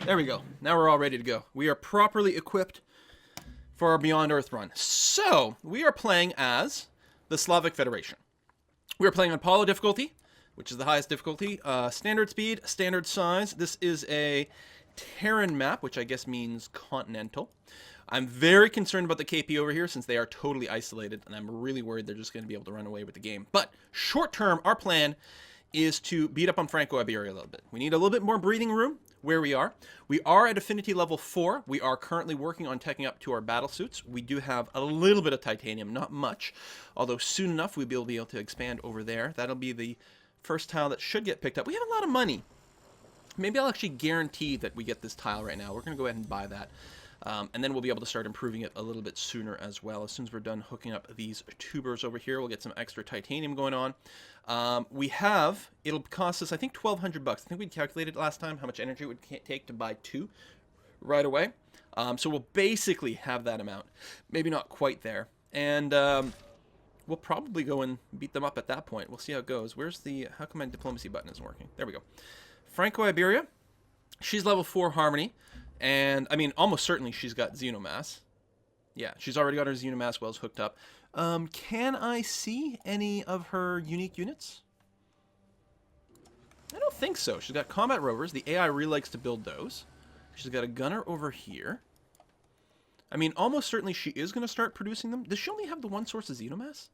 There we go. Now we're all ready to go. We are properly equipped for our Beyond Earth run. So, we are playing as the Slavic Federation. We are playing on Apollo difficulty, which is the highest difficulty. Standard speed, standard size. This is a Terran map, which I guess means continental. I'm very concerned about the KP over here since they are totally isolated, and I'm really worried they're just going to be able to run away with the game. But short term, our plan is to beat up on Franco-Iberia a little bit. We need a little bit more breathing room where we are. We are at affinity level 4. We are currently working on teching up to our battle suits. We do have a little bit of titanium, not much, although soon enough we'll be able to expand over there. That'll be the first tile that should get picked up. We have a lot of money. Maybe I'll actually guarantee that we get this tile right now. We're going to go ahead and buy that. And then we'll be able to start improving it a little bit sooner as well. As soon as we're done hooking up these tubers over here, we'll get some extra titanium going on. It'll cost us, I think, 1,200 bucks. I think we calculated last time how much energy it would take to buy 2 right away. So we'll basically have that amount. Maybe not quite there. And we'll probably go and beat them up at that point. We'll see how it goes. How come my diplomacy button isn't working? There we go. Franco-Iberia. She's level 4 Harmony. And, I mean, almost certainly she's got Xenomass. Yeah, she's already got her Xenomass wells hooked up. Can I see any of her unique units? I don't think so. She's got combat rovers. The AI really likes to build those. She's got a gunner over here. I mean, almost certainly she is going to start producing them. Does she only have the one source of Xenomass?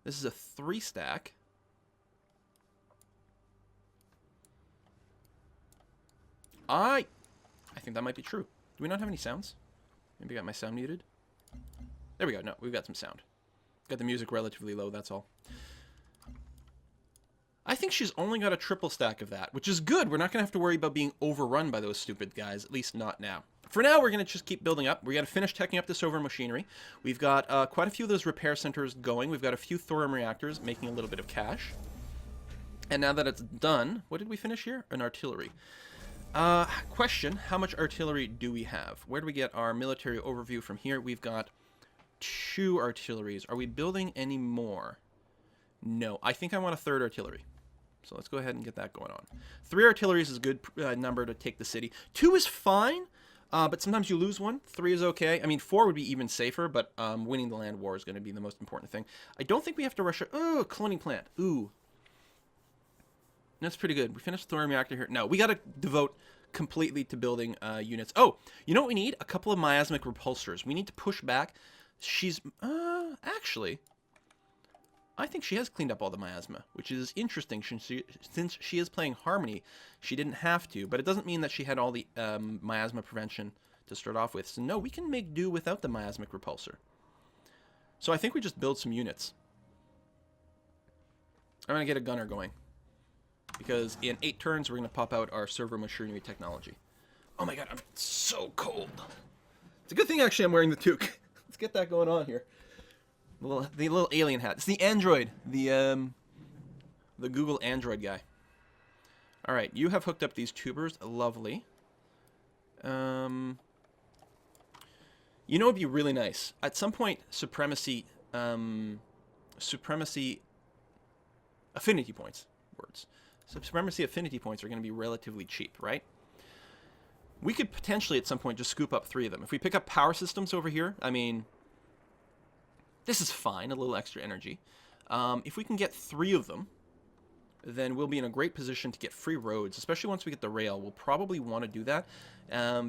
This is a 3 stack. I think that might be true. Do we not have any sounds? Maybe I got my sound muted? There we go. No, we've got some sound. Got the music relatively low, that's all. I think she's only got a triple stack of that, which is good. We're not going to have to worry about being overrun by those stupid guys, at least not now. For now, we're going to just keep building up. We got to finish teching up this over machinery. We've got quite a few of those repair centers going. We've got a few thorium reactors making a little bit of cash. And now that it's done, what did we finish here? An artillery. Question, how much artillery do we have? Where do we get our military overview from here? We've got 2 artilleries. Are we building any more? No, I think I want a 3rd artillery. So let's go ahead and get that going on. 3 artilleries is a good number to take the city. 2 is fine, but sometimes you lose one. 3 is okay. I mean, 4 would be even safer, but winning the land war is going to be the most important thing. I don't think we have to rush it. Oh, cloning plant. Ooh. That's pretty good. We finished the thorium reactor here. No, we got to devote completely to building units. Oh, you know what we need? A couple of miasmic repulsors. We need to push back. She's... actually, I think she has cleaned up all the miasma, which is interesting. Since she is playing Harmony, she didn't have to, but it doesn't mean that she had all the miasma prevention to start off with. So no, we can make do without the miasmic repulsor. So I think we just build some units. I'm going to get a gunner going. Because in 8 turns, we're going to pop out our servo machinery technology. Oh my god, I'm so cold. It's a good thing, actually, I'm wearing the toque. Let's get that going on here. The little alien hat. It's the Android. The Google Android guy. Alright, you have hooked up these tubers. Lovely. You know what would be really nice? At some point, supremacy affinity points. Words. Supremacy affinity points are going to be relatively cheap, right? We could potentially at some point just scoop up 3 of them. If we pick up power systems over here, I mean, this is fine, a little extra energy. If we can get 3 of them, then we'll be in a great position to get free roads, especially once we get the rail. We'll probably want to do that.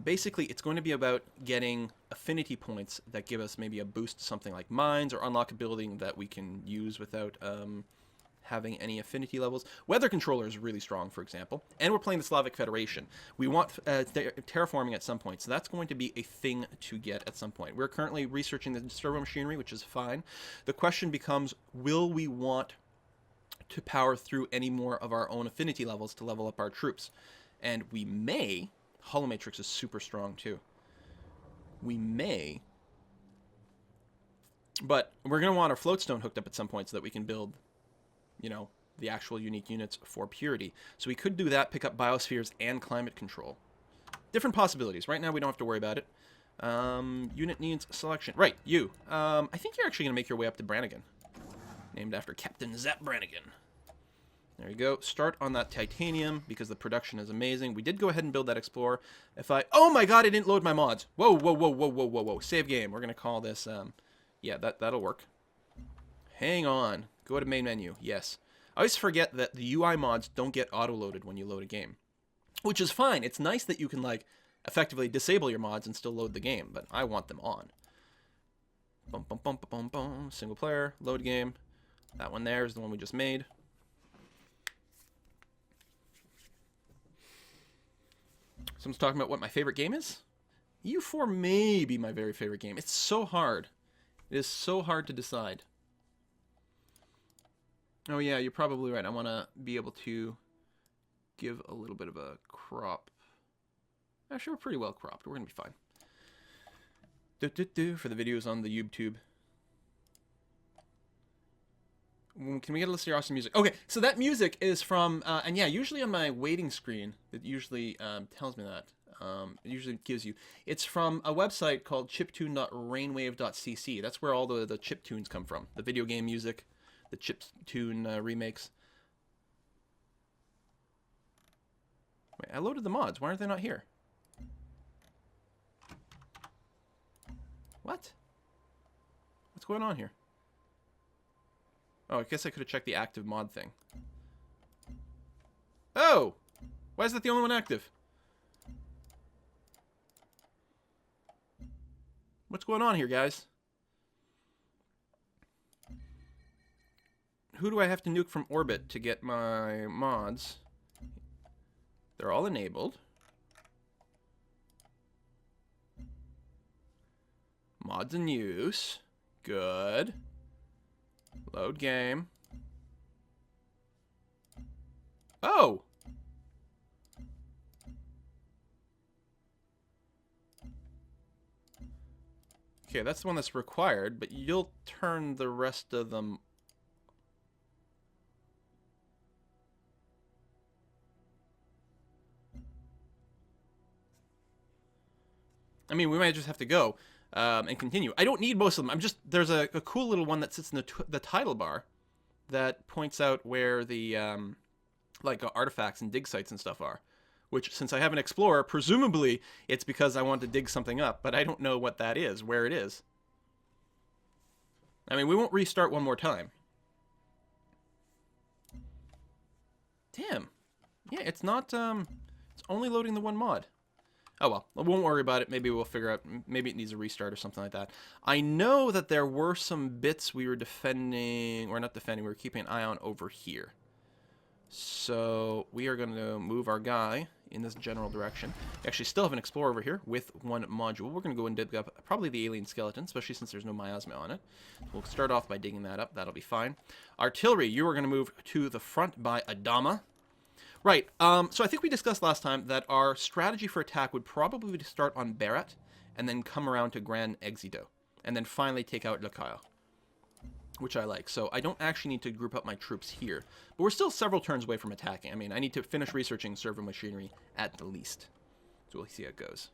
Basically, it's going to be about getting affinity points that give us maybe a boost to something like mines or unlock a building that we can use without... having any affinity levels. Weather controller is really strong, for example. And we're playing the Slavic Federation. We want terraforming at some point, so that's going to be a thing to get at some point. We're currently researching the servo machinery, which is fine. The question becomes, will we want to power through any more of our own affinity levels to level up our troops? And we may. Holomatrix is super strong, too. We may. But we're going to want our floatstone hooked up at some point so that we can build... you know, the actual unique units for purity. So we could do that, pick up biospheres and climate control. Different possibilities. Right now we don't have to worry about it. Unit needs selection. Right, you. I think you're actually going to make your way up to Brannigan. Named after Captain Zap Brannigan. There you go. Start on that titanium because the production is amazing. We did go ahead and build that explorer. If I... Oh my god, I didn't load my mods. Whoa, whoa, whoa, whoa, whoa, whoa, whoa. Save game. We're going to call this... Yeah, that'll work. Hang on. Go to main menu. Yes. I always forget that the UI mods don't get auto-loaded when you load a game. Which is fine. It's nice that you can, like, effectively disable your mods and still load the game. But I want them on. Bum, bum, bum, bum, bum, bum. Single player. Load game. That one there is the one we just made. Someone's talking about what my favorite game is? U4 may be my very favorite game. It's so hard. It is so hard to decide. Oh yeah, you're probably right. I want to be able to give a little bit of a crop. Actually, we're pretty well cropped. We're going to be fine. For the videos on the YouTube. Can we get a list of your awesome music? Okay, so that music is from, and yeah, usually on my waiting screen, it usually tells me that. It usually gives you. It's from a website called chiptune.rainwave.cc. That's where all the chiptunes come from. The video game music, the chiptune remakes. Wait, I loaded the mods. Why aren't they not here? What? What's going on here? Oh, I guess I could have checked the active mod thing. Oh! Why is that the only one active? What's going on here, guys? Who do I have to nuke from orbit to get my mods? They're all enabled. Mods in use. Good. Load game. Oh! Okay, that's the one that's required, but you'll turn the rest of them... I mean, we might just have to go and continue. I don't need most of them. I'm just... There's a cool little one that sits in the title bar that points out where the, artifacts and dig sites and stuff are. Which, since I have an explorer, presumably it's because I want to dig something up, but I don't know what that is, where it is. I mean, we won't restart one more time. Damn. Yeah, it's not, it's only loading the one mod. Oh well, I won't worry about it. Maybe we'll figure out, maybe it needs a restart or something like that. I know that there were some bits we were defending, or not defending, we were keeping an eye on over here. So we are going to move our guy in this general direction. We actually still have an explorer over here with one module. We're going to go and dig up probably the alien skeleton, especially since there's no miasma on it. We'll start off by digging that up. That'll be fine. Artillery, you are going to move to the front by Adama. Right, so I think we discussed last time that our strategy for attack would probably be to start on Barrett and then come around to Gran Exito and then finally take out Lucayo, which I like. So I don't actually need to group up my troops here, but we're still several turns away from attacking. I mean, I need to finish researching servo machinery at the least. So we'll see how it goes.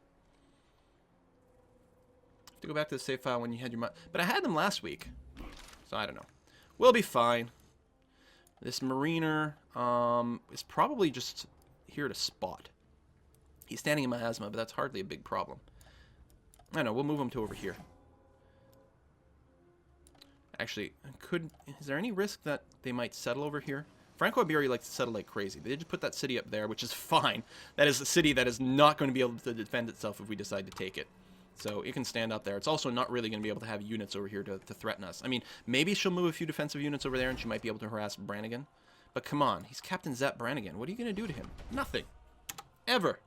Have to go back to the save file when you had your... But I had them last week, so I don't know. We'll be fine. This mariner is probably just here to spot. He's standing in miasma, but that's hardly a big problem. I don't know, we'll move him to over here. Actually, is there any risk that they might settle over here? Franco Iberi likes to settle like crazy. They just put that city up there, which is fine. That is a city that is not going to be able to defend itself if we decide to take it. So it can stand up there. It's also not really going to be able to have units over here to threaten us. I mean, maybe she'll move a few defensive units over there and she might be able to harass Brannigan. But come on, he's Captain Zap Brannigan. What are you going to do to him? Nothing. Ever.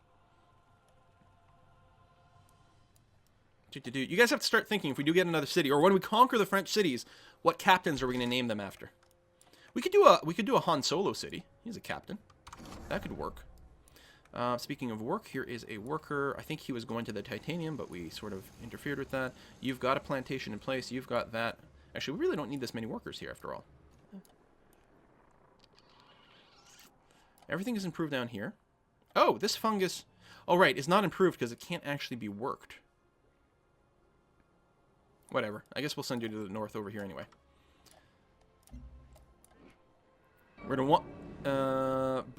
You guys have to start thinking, if we do get another city, or when we conquer the French cities, what captains are we going to name them after? We could do a Han Solo city. He's a captain. That could work. Speaking of work, here is a worker. I think he was going to the titanium, but we sort of interfered with that. You've got a plantation in place. You've got that. Actually, we really don't need this many workers here, after all. Everything is improved down here. Oh, this fungus... Oh, right. It's not improved because it can't actually be worked. Whatever. I guess we'll send you to the north over here anyway. We're going to want...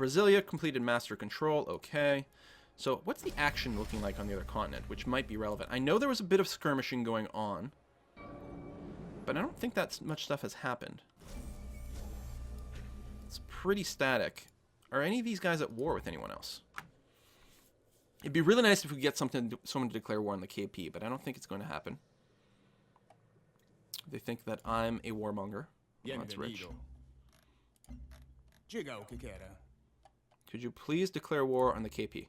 Brasilia completed master control. Okay. So what's the action looking like on the other continent, which might be relevant? I know there was a bit of skirmishing going on, but I don't think that much stuff has happened. It's pretty static. Are any of these guys at war with anyone else? It'd be really nice if we could get someone to declare war on the KP, but I don't think it's going to happen. They think that I'm a warmonger. Well, that's rich. Could you please declare war on the KP?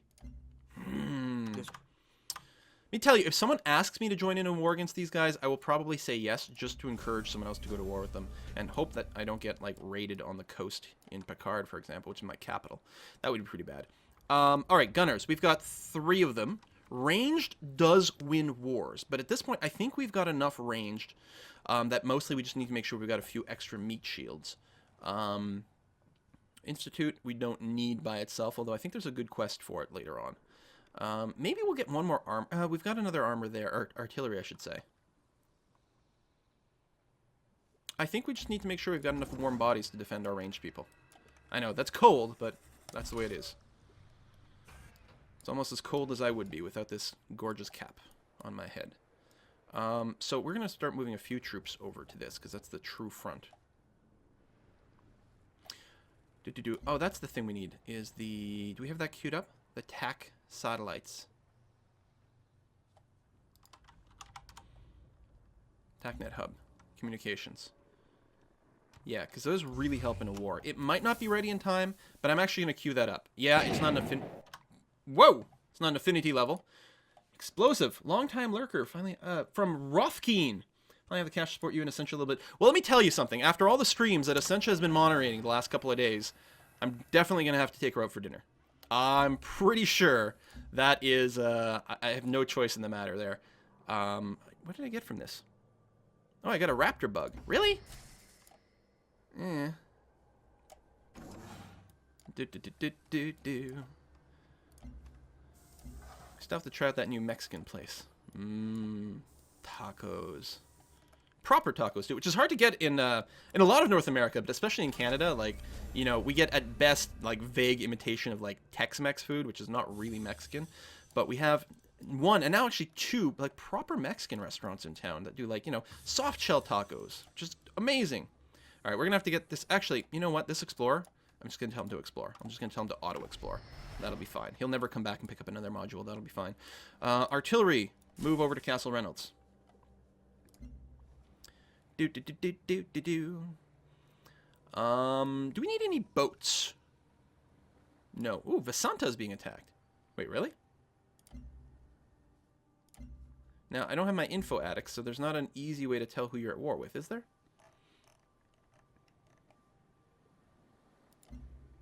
Let me tell you, if someone asks me to join in a war against these guys, I will probably say yes, just to encourage someone else to go to war with them, and hope that I don't get, like, raided on the coast in Picard, for example, which is my capital. That would be pretty bad. Alright, gunners. We've got 3 of them. Ranged does win wars, but at this point, I think we've got enough ranged that mostly we just need to make sure we've got a few extra meat shields. Institute, we don't need by itself, although I think there's a good quest for it later on. Maybe we'll get one more arm. We've got another armor there, or artillery, I should say. I think we just need to make sure we've got enough warm bodies to defend our ranged people. I know, that's cold, but that's the way it is. It's almost as cold as I would be without this gorgeous cap on my head. So we're going to start moving a few troops over to this, because that's the true front. Oh, that's the thing we need, is the... Do we have that queued up? The TAC satellites. TACnet hub. Communications. Yeah, because those really help in a war. It might not be ready in time, but I'm actually going to queue that up. Yeah, it's not an Whoa! It's not an affinity level. Explosive. Long-time lurker. Finally, from Rothkeen. I have the cash to support you in Essentia a little bit. Well, let me tell you something. After all the streams that Essentia has been moderating the last couple of days, I'm definitely going to have to take her out for dinner. I'm pretty sure that is, I have no choice in the matter there. What did I get from this? Oh, I got a raptor bug. Really? Eh. Still have to try out that new Mexican place. Tacos. Proper tacos too, which is hard to get in a lot of North America, but especially in Canada. Like, you know, we get at best like vague imitation of like Tex-Mex food, which is not really Mexican, but we have one and now actually 2 like proper Mexican restaurants in town that do like, you know, soft shell tacos, just amazing. All right, we're gonna have to get this. Actually, you know what? This explorer, I'm just gonna tell him to explore. I'm just gonna tell him to auto explore. That'll be fine. He'll never come back and pick up another module. That'll be fine. Artillery, move over to Castle Reynolds. Do we need any boats? No. Ooh, Vasanta is being attacked. Wait, really? Now, I don't have my info addicts, so there's not an easy way to tell who you're at war with, is there?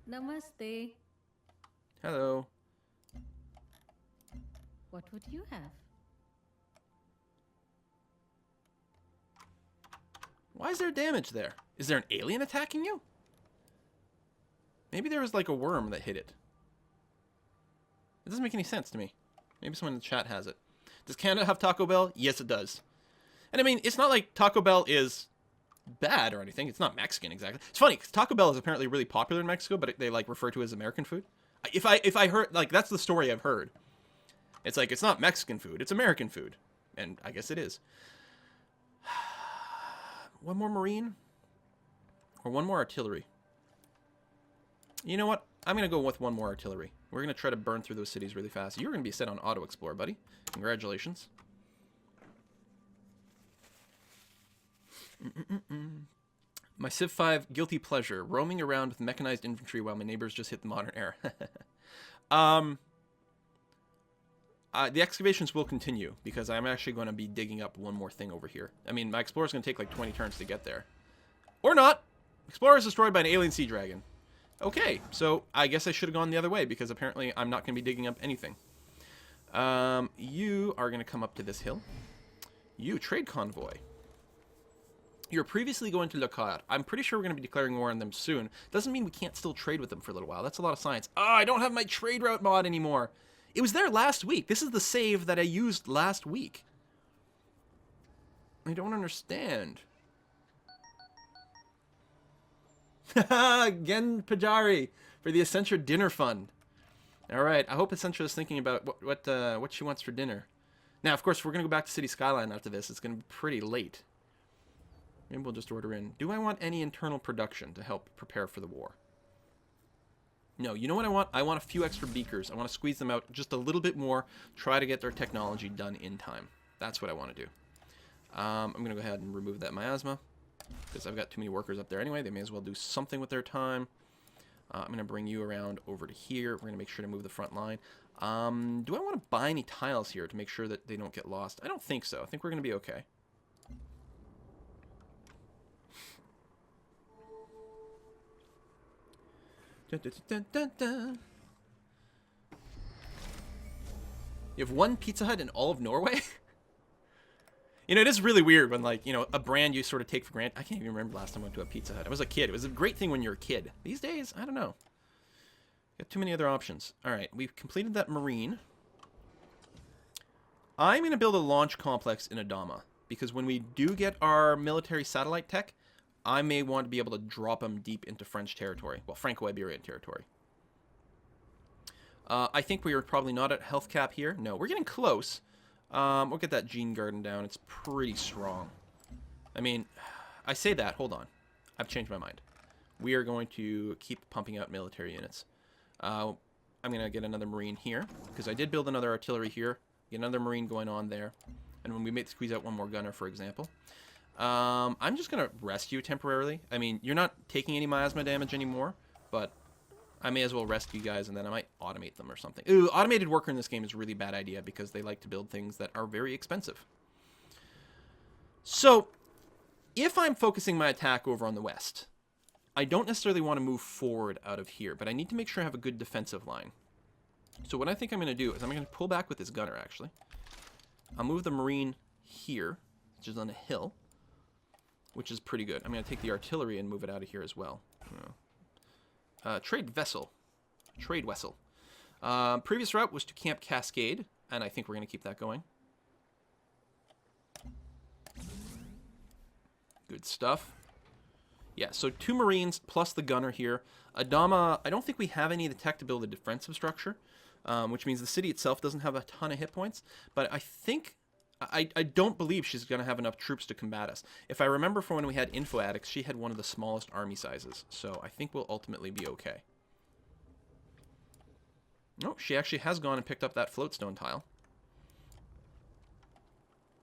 Namaste. Hello. What would you have? Why is there damage there? Is there an alien attacking you? Maybe there was like a worm that hit it. It doesn't make any sense to me. Maybe someone in the chat has it. Does Canada have Taco Bell? Yes, it does. And I mean, it's not like Taco Bell is bad or anything. It's not Mexican exactly. It's funny because Taco Bell is apparently really popular in Mexico, but they like refer to it as American food. If I heard, like, that's the story I've heard. It's like, it's not Mexican food, it's American food. And I guess it is. One more Marine? Or one more artillery? You know what? I'm going to go with one more artillery. We're going to try to burn through those cities really fast. You're going to be set on auto-explore, buddy. Congratulations. My Civ 5 guilty pleasure. Roaming around with mechanized infantry while my neighbors just hit the modern era. The excavations will continue, because I'm actually going to be digging up one more thing over here. I mean, my Explorer's going to take like 20 turns to get there. Or not! Explorer is destroyed by an alien sea dragon. Okay, so I guess I should have gone the other way, because apparently I'm not going to be digging up anything. You are going to come up to this hill. You, trade convoy. You're previously going to Le Coeur. I'm pretty sure we're going to be declaring war on them soon. Doesn't mean we can't still trade with them for a little while. That's a lot of science. Oh, I don't have my trade route mod anymore. It was there last week. This is the save that I used last week. I don't understand. Gen Pajari for the Essentia Dinner Fund. All right. I hope Essentia is thinking about what she wants for dinner. Now, of course, we're going to go back to City Skyline after this. It's going to be pretty late. Maybe we'll just order in. Do I want any internal production to help prepare for the war? No. You know what I want? I want a few extra beakers. I want to squeeze them out just a little bit more. Try to get their technology done in time. That's what I want to do. I'm going to go ahead and remove that miasma, because I've got too many workers up there anyway. They may as well do something with their time. I'm going to bring you around over to here. We're going to make sure to move the front line. Do I want to buy any tiles here to make sure that they don't get lost? I don't think so. I think we're going to be okay. Dun, dun, dun, dun, dun. You have one Pizza Hut in all of Norway? You know, it is really weird when, like, you know, a brand you sort of take for granted. I can't even remember last time I went to a Pizza Hut. I was a kid. It was a great thing when you're a kid. These days, I don't know. Got too many other options. All right, we've completed that marine. I'm going to build a launch complex in Adama, because when we do get our military satellite tech, I may want to be able to drop them deep into French territory. Well, Franco-Iberian territory. I think we are probably not at health cap here. No, we're getting close. We'll get that gene garden down. It's pretty strong. I mean, I say that. Hold on. I've changed my mind. We are going to keep pumping out military units. I'm going to get another marine here, because I did build another artillery here. Get another marine going on there. And when we may squeeze out one more gunner, for example. I'm just going to rest you temporarily. I mean, you're not taking any miasma damage anymore, but I may as well rest you guys, and then I might automate them or something. Ooh, automated worker in this game is a really bad idea, because they like to build things that are very expensive. So, if I'm focusing my attack over on the west, I don't necessarily want to move forward out of here, but I need to make sure I have a good defensive line. So what I think I'm going to do is I'm going to pull back with this gunner, actually. I'll move the marine here, which is on a hill, which is pretty good. I'm going to take the artillery and move it out of here as well. Trade vessel. Trade vessel. Previous route was to Camp Cascade, and I think we're going to keep that going. Good stuff. Yeah, so 2 Marines plus the gunner here. Adama, I don't think we have any of the tech to build a defensive structure, which means the city itself doesn't have a ton of hit points, but I think... I don't believe she's going to have enough troops to combat us. If I remember from when we had Info Addicts, she had one of the smallest army sizes. So I think we'll ultimately be okay. Oh, she actually has gone and picked up that floatstone tile.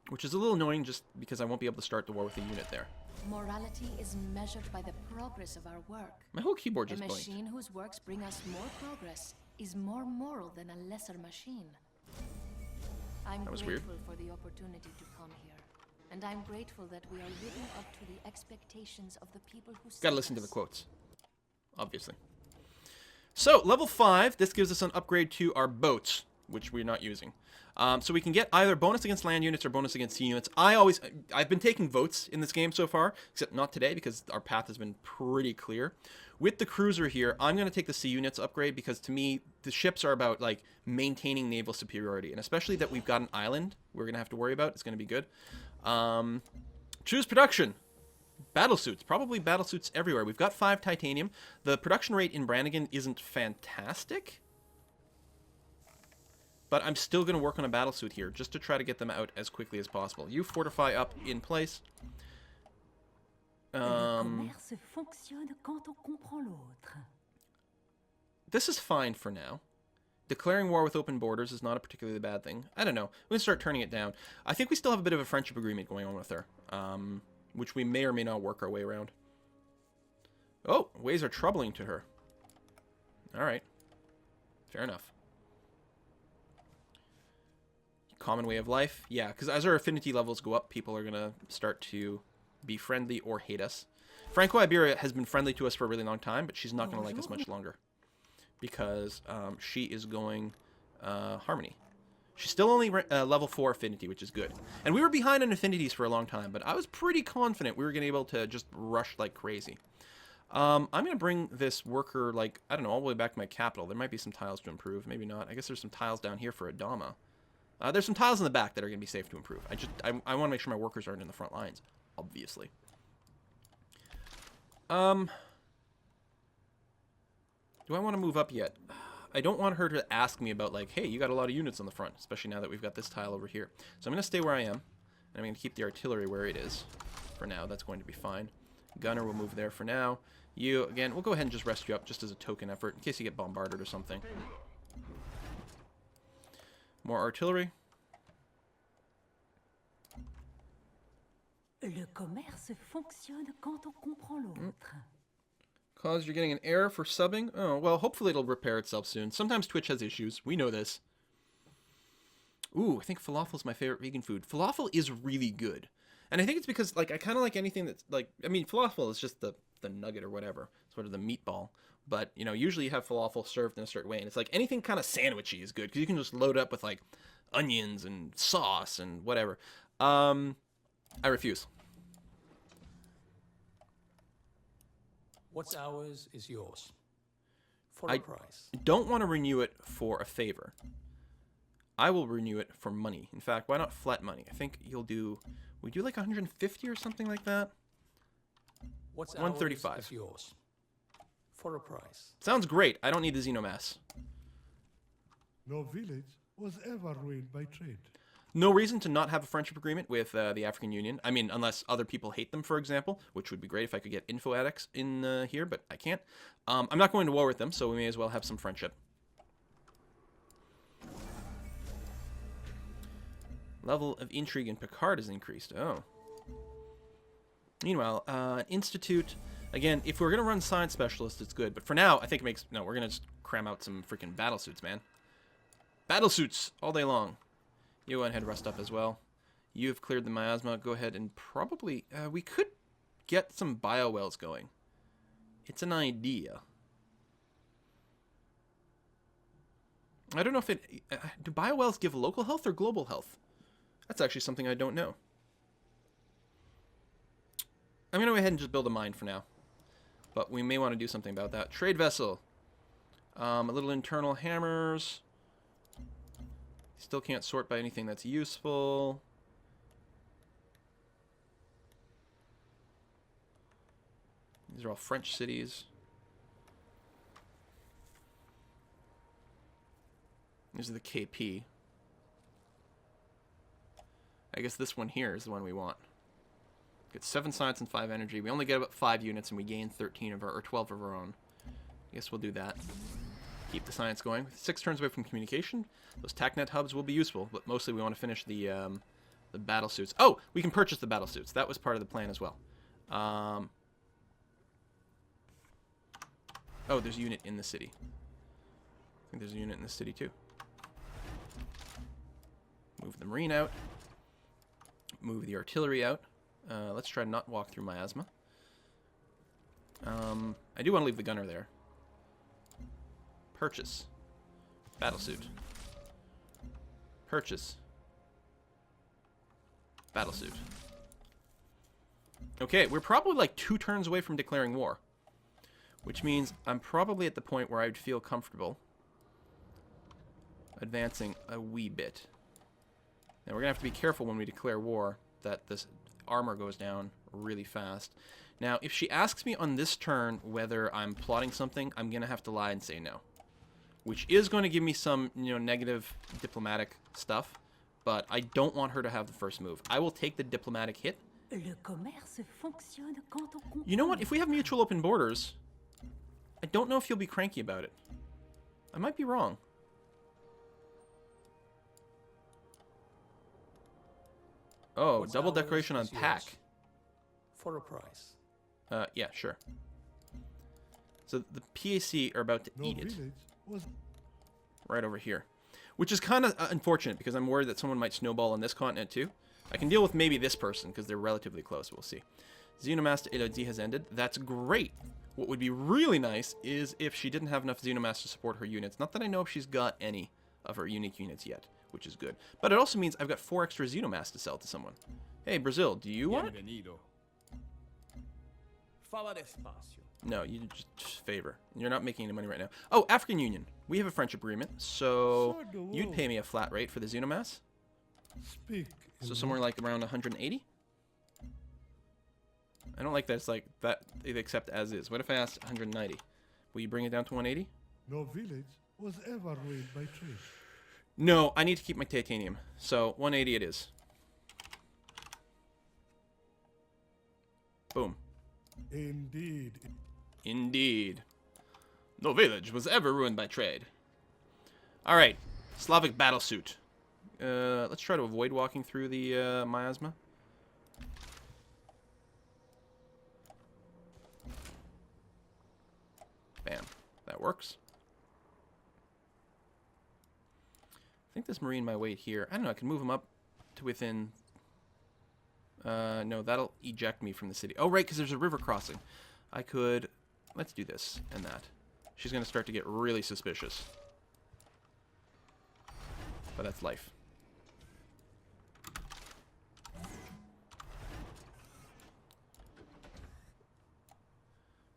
Which is a little annoying just because I won't be able to start the war with a unit there. Morality is measured by the progress of our work. My whole keyboard just A blinked. machine whose works bring us more progress is more moral than a lesser machine. I'm That was grateful for the opportunity to come here. And I'm grateful that we are living up to the expectations of the people who Gotta sent listen to us. the quotes. Obviously. So, level 5, this gives us an upgrade to our boats, which we're not using. So we can get either bonus against land units or bonus against sea units. I've been taking votes in this game so far, except not today because our path has been pretty clear. With the cruiser here, I'm going to take the sea units upgrade because to me, the ships are about like maintaining naval superiority. And especially that we've got an island we're going to have to worry about. It's going to be good. Choose production. Battlesuits. Probably battlesuits everywhere. We've got 5 titanium. The production rate in Brannigan isn't fantastic. But I'm still going to work on a battlesuit here just to try to get them out as quickly as possible. You fortify up in place. This is fine for now. Declaring war with open borders is not a particularly bad thing. I don't know. We're going to start turning it down. I think we still have a bit of a friendship agreement going on with her. Which we may or may not work our way around. Oh, ways are troubling to her. Alright. Fair enough. Common way of life. Yeah, because as our affinity levels go up, people are going to start to be friendly or hate us. Franco-Iberia has been friendly to us for a really long time, but she's not going to like us much longer. Because she is going Harmony. She's still only level 4 affinity, which is good. And we were behind on affinities for a long time, but I was pretty confident we were going to be able to just rush like crazy. I'm going to bring this worker, like, I don't know, all the way back to my capital. There might be some tiles to improve. Maybe not. I guess there's some tiles down here for Adama. There's some tiles in the back that are going to be safe to improve. I want to make sure my workers aren't in the front lines, obviously. Do I want to move up yet? I don't want her to ask me about, like, hey, you got a lot of units on the front, especially now that we've got this tile over here. So I'm going to stay where I am, and I'm going to keep the artillery where it is for now. That's going to be fine. Gunner will move there for now. You, again, we'll go ahead and just rest you up just as a token effort in case you get bombarded or something. More artillery. Le commerce fonctionne quand on comprend l'autre. Cause you're getting an error for subbing? Oh, well, hopefully it'll repair itself soon. Sometimes Twitch has issues. We know this. Ooh, I think falafel's my favorite vegan food. Falafel is really good. And I think it's because, like, I kind of like anything that's, like, I mean, falafel is just the nugget or whatever. Sort of the meatball. But, you know, usually you have falafel served in a certain way. And it's like anything kind of sandwichy is good. Because you can just load up with, like, onions and sauce and whatever. I refuse. What's ours is yours. For a price. Don't want to renew it for a favor. I will renew it for money. In fact, why not flat money? I think you'll do... We do like 150 or something like that? What's 135. ours is yours. For a price. Sounds great. I don't need the Xenomass. No village was ever ruined by trade. No reason to not have a friendship agreement with the African Union. I mean, unless other people hate them, for example, which would be great if I could get info addicts in here, but I can't. I'm not going to war with them, so we may as well have some friendship. Level of intrigue in Picard is increased. Oh. Meanwhile, Institute... Again, if we're going to run Science Specialist, it's good. But for now, I think it makes... No, we're going to just cram out some freaking battlesuits, man. Battlesuits all day long. You go ahead and rest up as well. You have cleared the miasma. Go ahead and probably... we could get some biowells going. It's an idea. I don't know if it... do biowells give local health or global health? That's actually something I don't know. I'm going to go ahead and just build a mine for now. But we may want to do something about that. Trade vessel. A little internal hammers. Still can't sort by anything that's useful. These are all French cities. These are the KP. I guess this one here is the one we want. Get 7 science and 5 energy. We only get about 5 units and we gain 13 of our, or 12 of our own. I guess we'll do that. Keep the science going. 6 turns away from communication. Those TACnet hubs will be useful, but mostly we want to finish the battle suits. Oh, we can purchase the battle suits. That was part of the plan as well. Oh, there's a unit in the city. I think there's a unit in the city too. Move the marine out. Move the artillery out. Let's try to not walk through miasma. I do want to leave the gunner there. Purchase. Battlesuit. Purchase. Battlesuit. Okay, we're probably like 2 turns away from declaring war. Which means I'm probably at the point where I'd feel comfortable advancing a wee bit. Now we're going to have to be careful when we declare war that this armor goes down really fast. Now, if she asks me on this turn whether I'm plotting something, I'm going to have to lie and say no. Which is going to give me some, you know, negative diplomatic stuff, but I don't want her to have the first move. I will take the diplomatic hit. Le commerce fonctionne quand on comprend. You know what? If we have mutual open borders, I don't know if you'll be cranky about it. I might be wrong. Oh, What's double ours decoration on is yours. pack. For a price. Yeah, sure. So the PAC are about to No eat it village was right over here. Which is kind of unfortunate because I'm worried that someone might snowball on this continent too. I can deal with maybe this person because they're relatively close. We'll see. Xenomass to Elodie has ended. That's great. What would be really nice is if she didn't have enough Xenomass to support her units. Not that I know if she's got any of her unique units yet, which is good. But it also means I've got 4 extra Xenomass to sell to someone. Hey, Brazil, do you want it? Bienvenido. Fala despacio. No, you just favor. You're not making any money right now. Oh, African Union. We have a friendship agreement, so So do you'd we. pay me a flat rate for the Xenomass. speak. So somewhere like around 180? I don't like that it's like that they accept as is. What if I asked 190? Will you bring it down to 180? No village was ever ruined by trade. No, I need to keep my titanium. So 180 it is. Boom. Indeed. Indeed. No village was ever ruined by trade. Alright. Slavic battlesuit. Let's try to avoid walking through the miasma. Bam. That works. I think this marine might wait here. I don't know, I can move him up to within... no, that'll eject me from the city. Oh, right, because there's a river crossing. I could... Let's do this and that. She's going to start to get really suspicious. But that's life.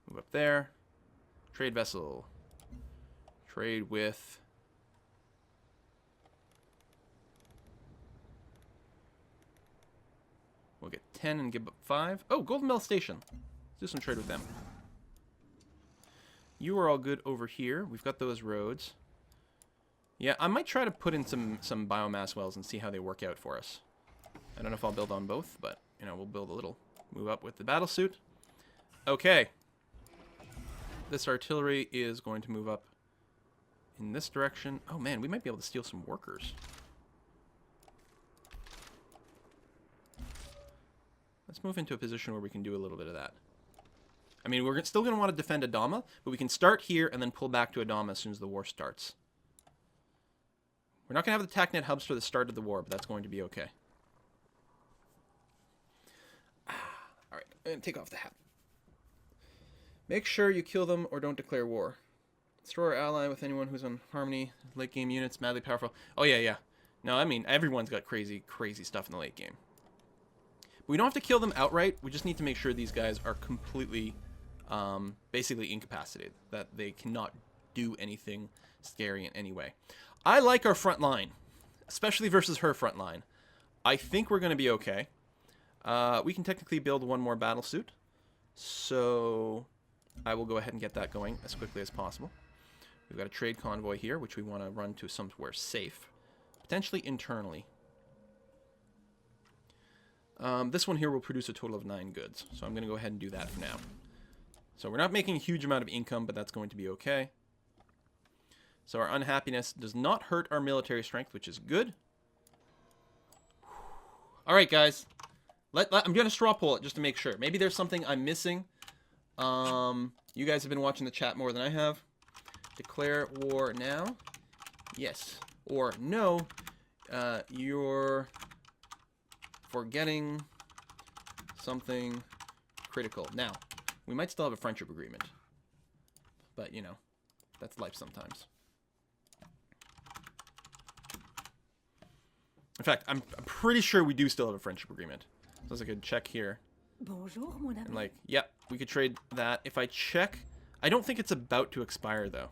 Move up there. Trade vessel. Trade with... We'll get 10 and give up 5. Oh, Golden Mill Station. Let's do some trade with them. You are all good over here. We've got those roads. Yeah, I might try to put in some biomass wells and see how they work out for us. I don't know if I'll build on both, but, you know, we'll build a little. Move up with the battlesuit. Okay. This artillery is going to move up in this direction. Oh, man, we might be able to steal some workers. Let's move into a position where we can do a little bit of that. I mean, we're still going to want to defend Adama, but we can start here and then pull back to Adama as soon as the war starts. We're not going to have the TACnet hubs for the start of the war, but that's going to be okay. Alright, I'm going to take off the hat. Make sure you kill them or don't declare war. Destroy or ally with anyone who's on harmony, late game units, madly powerful. Oh, yeah, yeah. No, I mean, everyone's got crazy, crazy stuff in the late game. We don't have to kill them outright. We just need to make sure these guys are completely, basically incapacitated. That they cannot do anything scary in any way. I like our front line, especially versus her front line. I think we're going to be okay. We can technically build one more battlesuit. So I will go ahead and get that going as quickly as possible. We've got a trade convoy here, which we want to run to somewhere safe. Potentially internally. This one here will produce a total of 9 goods. So I'm going to go ahead and do that for now. So we're not making a huge amount of income, but that's going to be okay. So our unhappiness does not hurt our military strength, which is good. Alright, guys. I'm going to straw poll it just to make sure. Maybe there's something I'm missing. You guys have been watching the chat more than I have. Declare war now. Yes. Or no. You're forgetting something critical. Now, we might still have a friendship agreement. But, you know, that's life sometimes. In fact, I'm pretty sure we do still have a friendship agreement. So I could check here. Bonjour, mon ami. And like, yep, we could trade that. If I check, I don't think it's about to expire though.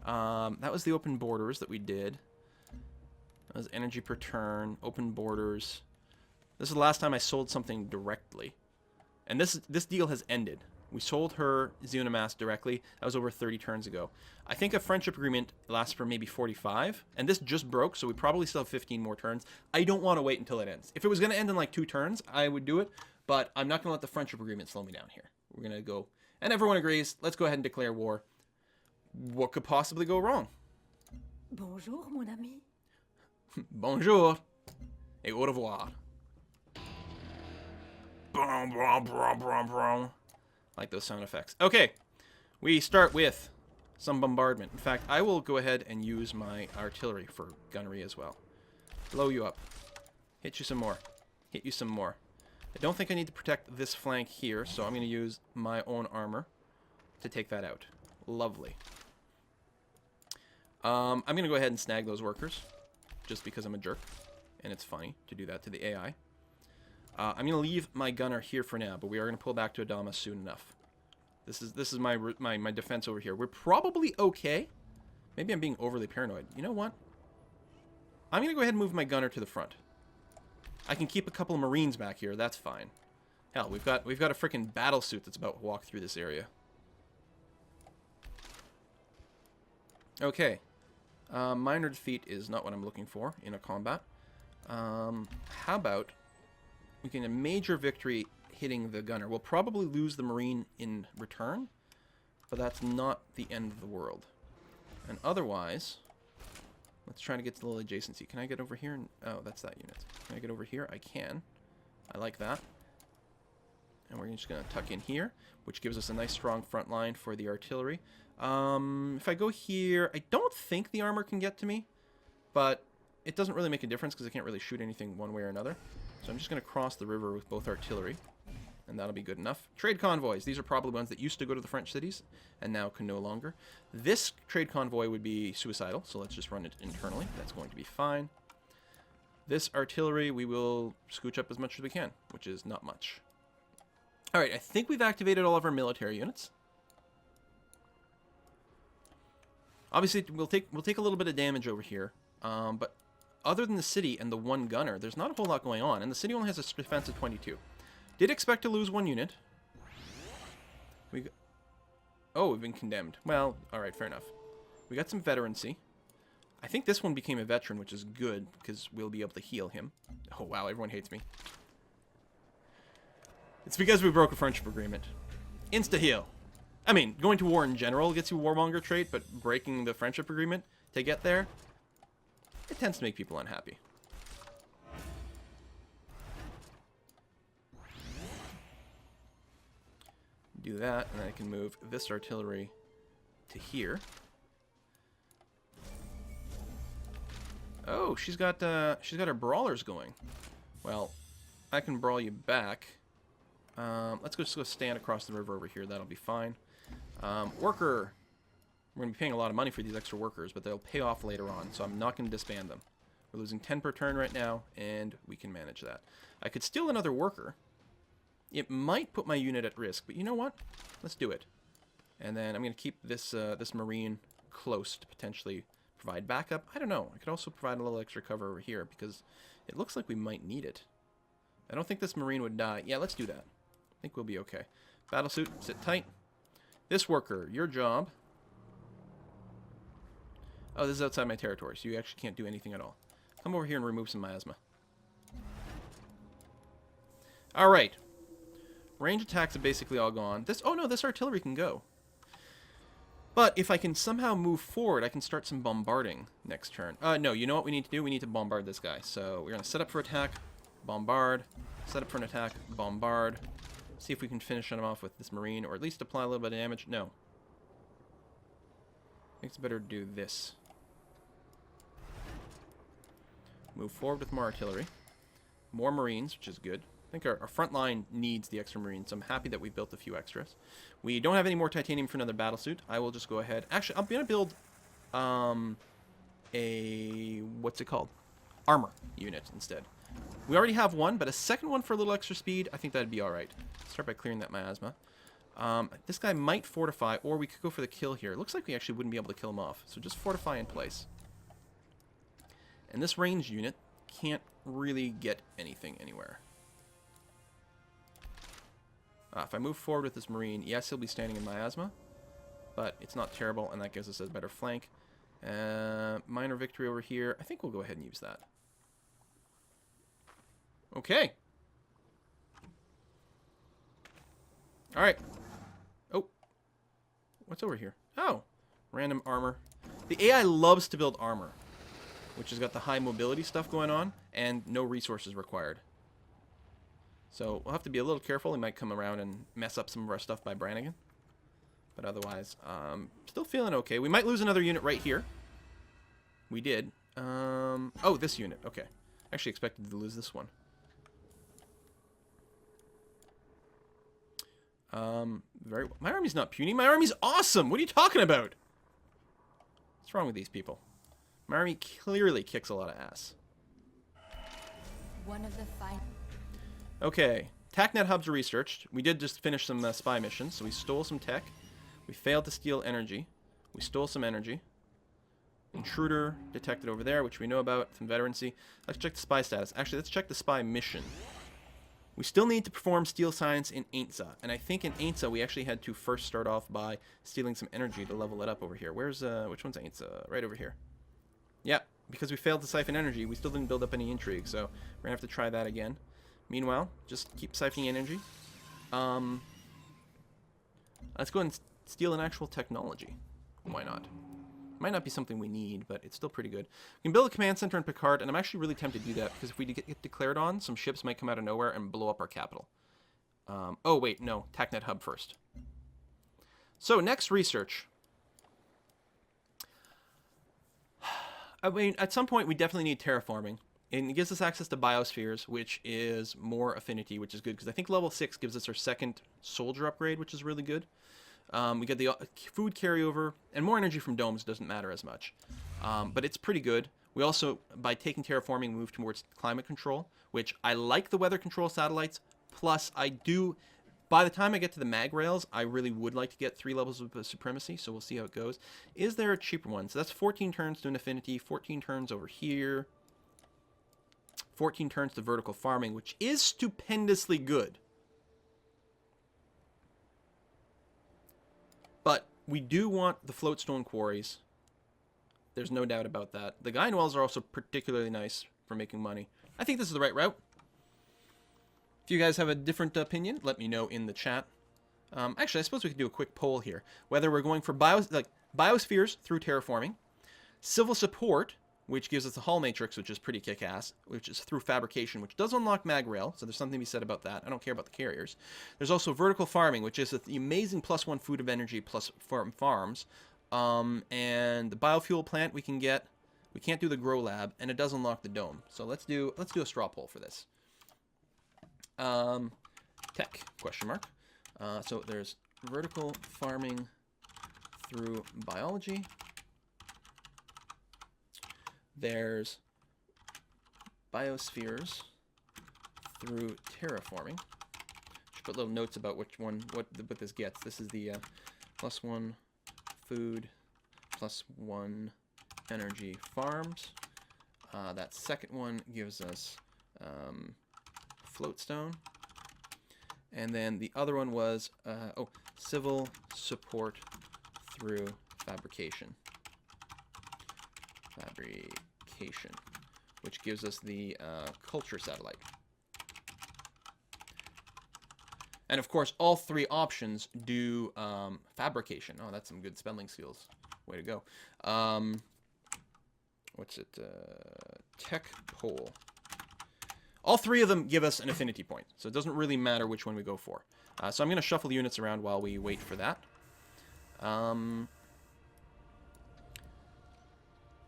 That was the open borders that we did. That was energy per turn, open borders. This is the last time I sold something directly. And this deal has ended. We sold her Xenomass directly. That was over 30 turns ago. I think a friendship agreement lasts for maybe 45. And this just broke, so we probably still have 15 more turns. I don't want to wait until it ends. If it was going to end in like 2 turns, I would do it. But I'm not going to let the friendship agreement slow me down here. We're going to go... And everyone agrees. Let's go ahead and declare war. What could possibly go wrong? Bonjour, mon ami. Bonjour. Et au revoir. Brum, brum, brum, brum, brum. I like those sound effects. Okay. We start with some bombardment. In fact, I will go ahead and use my artillery for gunnery as well. Blow you up. Hit you some more. Hit you some more. I don't think I need to protect this flank here, so I'm going to use my own armor to take that out. Lovely. I'm going to go ahead and snag those workers, just because I'm a jerk, and it's funny to do that to the AI. I'm going to leave my gunner here for now, but we are going to pull back to Adama soon enough. This is my defense over here. We're probably okay. Maybe I'm being overly paranoid. You know what? I'm going to go ahead and move my gunner to the front. I can keep a couple of Marines back here. That's fine. Hell, we've got a freaking battle suit that's about to walk through this area. Okay. Minor defeat is not what I'm looking for in a combat. How about we get a major victory hitting the gunner? We'll probably lose the Marine in return, but that's not the end of the world. And otherwise, let's try to get to the little adjacency. Can I get over here? Oh, that's that unit. Can I get over here? I can. I like that. And we're just going to tuck in here, which gives us a nice strong front line for the artillery. If I go here, I don't think the armor can get to me, but it doesn't really make a difference because I can't really shoot anything one way or another. So I'm just going to cross the river with both artillery, and that'll be good enough. Trade convoys. These are probably ones that used to go to the French cities and now can no longer. This trade convoy would be suicidal, so let's just run it internally. That's going to be fine. This artillery, we will scooch up as much as we can, which is not much. All right, I think we've activated all of our military units. Obviously, we'll take a little bit of damage over here, but other than the city and the one gunner, there's not a whole lot going on, and the city only has a defense of 22. Did expect to lose one unit. Oh, we've been condemned. Well, all right, fair enough. We got some veterancy. I think this one became a veteran, which is good because we'll be able to heal him. Oh wow, everyone hates me. It's because we broke a friendship agreement. Insta-heal. I mean, going to war in general gets you a warmonger trait, but breaking the friendship agreement to get there, it tends to make people unhappy. Do that, and then I can move this artillery to here. Oh, she's got her brawlers going. Well, I can brawl you back. Let's just go stand across the river over here. That'll be fine. Worker. We're going to be paying a lot of money for these extra workers, but they'll pay off later on, so I'm not going to disband them. We're losing 10 per turn right now, and we can manage that. I could steal another worker. It might put my unit at risk, but you know what? Let's do it. And then I'm going to keep this this Marine close to potentially provide backup. I don't know. I could also provide a little extra cover over here because it looks like we might need it. I don't think this Marine would die. Yeah, let's do that. I think we'll be okay. Battlesuit, sit tight. This worker, your job. Oh, this is outside my territory, so you actually can't do anything at all. Come over here and remove some miasma. Alright. Range attacks are basically all gone. Oh no, this artillery can go. But if I can somehow move forward, I can start some bombarding next turn. No, you know what we need to do? We need to bombard this guy. So we're going to set up for attack, bombard, set up for an attack, bombard. See if we can finish him off with this Marine, or at least apply a little bit of damage. No. I think it's better to do this. Move forward with more artillery. More Marines, which is good. I think our front line needs the extra Marines, so I'm happy that we built a few extras. We don't have any more titanium for another battlesuit. I will just go ahead. Actually, I'm going to build a... what's it called? Armor unit instead. We already have one, but a second one for a little extra speed, I think that'd be alright. Start by clearing that miasma. This guy might fortify, or we could go for the kill here. It looks like we actually wouldn't be able to kill him off, so just fortify in place. And this ranged unit can't really get anything anywhere. If I move forward with this Marine, yes, he'll be standing in miasma, but it's not terrible, and that gives us a better flank. Minor victory over here. I think we'll go ahead and use that. Okay. Alright. Oh. What's over here? Oh. Random armor. The AI loves to build armor, which has got the high mobility stuff going on, and no resources required. So we'll have to be a little careful. He might come around and mess up some of our stuff by Brannigan. But otherwise, still feeling okay. We might lose another unit right here. We did. Oh, this unit. Okay. Actually expected to lose this one. Very well. My army's not puny. My army's awesome. What are you talking about? What's wrong with these people? My army clearly kicks a lot of ass. One of the fine. Okay. TACnet hubs are researched. We did just finish some spy missions, so we stole some tech. We failed to steal energy. We stole some energy. Intruder detected over there, which we know about. Some veterancy. Let's check the spy status. Actually, let's check the spy mission. We still need to perform steel science in Ainsa, and I think in Ainsa we actually had to first start off by stealing some energy to level it up over here. Where's which one's Ainsa? Right over here. Yep, because we failed to siphon energy, we still didn't build up any intrigue, so we're gonna have to try that again. Meanwhile, just keep siphoning energy. Let's go and steal an actual technology. Why not? Might not be something we need, but it's still pretty good. We can build a command center in Picard, and I'm actually really tempted to do that, because if we get declared on, some ships might come out of nowhere and blow up our capital. Oh, wait, no. TACnet Hub first. So, next research. I mean, at some point, we definitely need terraforming. And it gives us access to biospheres, which is more affinity, which is good, because I think level 6 gives us our second soldier upgrade, which is really good. We get the food carryover, and more energy from domes doesn't matter as much. But it's pretty good. We also, by taking terraforming, move towards climate control, which I like the weather control satellites. Plus, I do, by the time I get to the mag rails, I really would like to get 3 levels of supremacy, so we'll see how it goes. Is there a cheaper one? So that's 14 turns to an affinity, 14 turns over here, 14 turns to vertical farming, which is stupendously good. But we do want the floatstone quarries. There's no doubt about that. The Gaia wells are also particularly nice for making money. I think this is the right route. If you guys have a different opinion, let me know in the chat. Actually, I suppose we could do a quick poll here. Whether we're going for biospheres through terraforming, civil support, which gives us the hull matrix, which is pretty kick-ass, which is through fabrication, which does unlock mag rail, so there's something to be said about that. I don't care about the carriers. There's also vertical farming, which is the amazing +1 food of energy plus farms. And the biofuel plant we can get. We can't do the grow lab, and it does unlock the dome. So let's do a straw poll for this. Tech, question mark. So there's vertical farming through biology. There's biospheres through terraforming. Should put little notes about which one, what this gets. This is the +1 food, +1 energy farms. That second one gives us floatstone. And then the other one was, civil support through fabrication. Which gives us the culture satellite. And of course, all 3 options do fabrication. Oh, that's some good spelling skills. Way to go. What's it? Tech poll. All 3 of them give us an affinity point, so it doesn't really matter which one we go for. So I'm going to shuffle the units around while we wait for that.